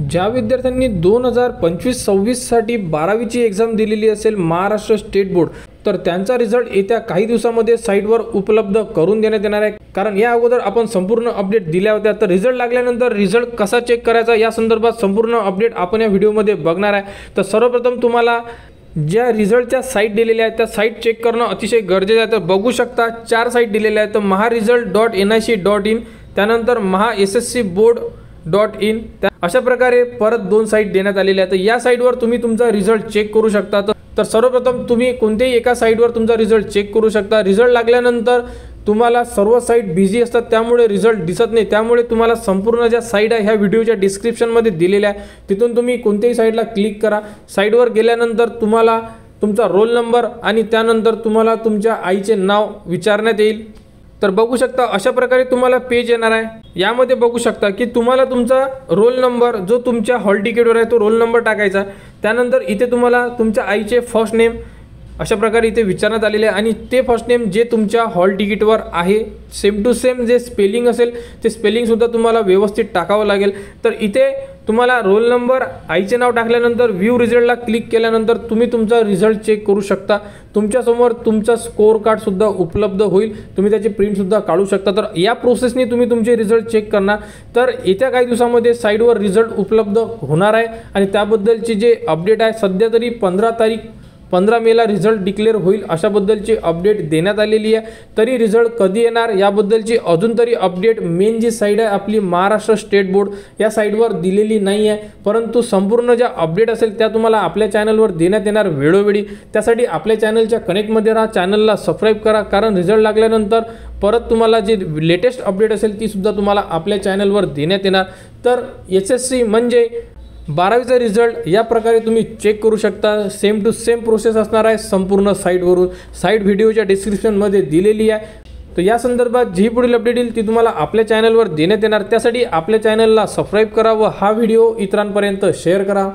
ज्या विद्यार्थ्यांनी 2025-26 साठी 12वीची एक्झाम दिलेली असेल महाराष्ट्र स्टेट बोर्ड, तर त्यांचा रिझल्ट येत्या काही दिवसांमध्ये साईटवर उपलब्ध करून देण्यात येणार आहे। कारण या अगोदर आपण संपूर्ण अपडेट दिल्या होत्या, तर रिझल्ट लागल्यानंतर रिझल्ट कसा चेक करायचा या संदर्भात संपूर्ण अपडेट आपण या व्हिडिओमध्ये बघणार आहे। तर सर्वप्रथम तुम्हाला ज्या रिझल्टच्या साईट दिलेल्या आहेत त्या साईट चेक करणं अतिशय गरजेचं आहे। तर बघू शकता 4 साईट दिलेल्या आहेत। तर maharesult.nic.in, त्यानंतर mahasscboard.in, अशा प्रकारे परत 2 साईट देण्यात आलेल्या आहेत। तर या साईटवर तुम्ही तुमचा रिझल्ट चेक करू शकता। तर सर्वप्रथम तुम्ही कोणत्याही एका साईटवर तुमचा रिझल्ट चेक करू शकता। रिझल्ट लागल्यानंतर तुम्हाला सर्व साईट बिझी असतात, त्यामुळे रिझल्ट दिसत नाही। त्यामुळे तुम्हाला संपूर्ण ज्या साईट आहे ह्या व्हिडिओच्या डिस्क्रिप्शनमध्ये दिलेल्या आहे, तिथून तुम्ही कोणत्याही साईटला क्लिक करा। साईटवर गेल्यानंतर तुम्हाला तुमचा रोल नंबर आणि त्यानंतर तुम्हाला तुमच्या आईचे नाव विचारण्यात येईल। तर बघू शकता अशा प्रकारे तुम्हाला पेज येणार आहे। यामध्ये बघू शकता की तुम्हाला तुमचा रोल नंबर जो तुमच्या हॉल तिकीटवर आहे तो रोल नंबर टाकायचा। त्यानंतर इथे तुम्हाला तुमच्या आईचे फर्स्ट नेम अशा प्रकारे इथे विचारण्यात आलेले आहे आणि ते फर्स्ट नेम जे तुमच्या हॉल तिकीटवर आहे सेम टू सेम जे स्पेलिंग असेल ते स्पेलिंगसुद्धा तुम्हाला व्यवस्थित टाकावं लागेल। तर इथे तुम्हाला रोल नंबर आईचे नाव टाकल्यानंतर व्ह्यू रिझल्टला क्लिक केल्यानंतर तुम्ही तुमचा रिझल्ट चेक करू शकता। तुमच्यासमोर तुमचा स्कोअर कार्डसुद्धा उपलब्ध होईल, तुम्ही त्याची प्रिंटसुद्धा काढू शकता। तर या प्रोसेसने तुम्ही तुमचे रिझल्ट चेक करणार। तर येत्या काही दिवसामध्ये साईटवर रिझल्ट उपलब्ध होणार आहे आणि त्याबद्दलची जे अपडेट आहे सध्या तरी 15 मेला रिझल्ट डिक्लेअर होईल अशाबद्दलची अपडेट देण्यात आलेली आहे। तरी रिझल्ट कधी येणार याबद्दलची अजून तरी अपडेट मेन जी साईट आहे आपली महाराष्ट्र स्टेट बोर्ड या साईटवर दिलेली नाही आहे, परंतु संपूर्ण ज्या अपडेट असेल त्या तुम्हाला आपल्या चॅनलवर देण्यात येणार वेळोवेळी। त्यासाठी आपल्या चॅनलच्या कनेक्टमध्ये राहा, चॅनलला सबस्क्राईब करा, कारण रिझल्ट लागल्यानंतर परत तुम्हाला जी लेटेस्ट अपडेट असेल ती सुद्धा तुम्हाला आपल्या चॅनलवर देण्यात येणार। तर SSC म्हणजे 12वीचा रिझल्ट या प्रकारे तुम्ही चेक करू शकता। सेम टू सेम प्रोसेस असणार आहे संपूर्ण साईटवरून। साईट व्हिडिओच्या डिस्क्रिप्शनमध्ये दिलेली आहे। तर या संदर्भात जी पुढील अपडेट येईल ती तुम्हाला आपल्या चॅनलवर देण्यात येणार। त्यासाठी आपल्या चॅनलला सबस्क्राईब करा व हा व्हिडिओ इतरांपर्यंत शेअर करा।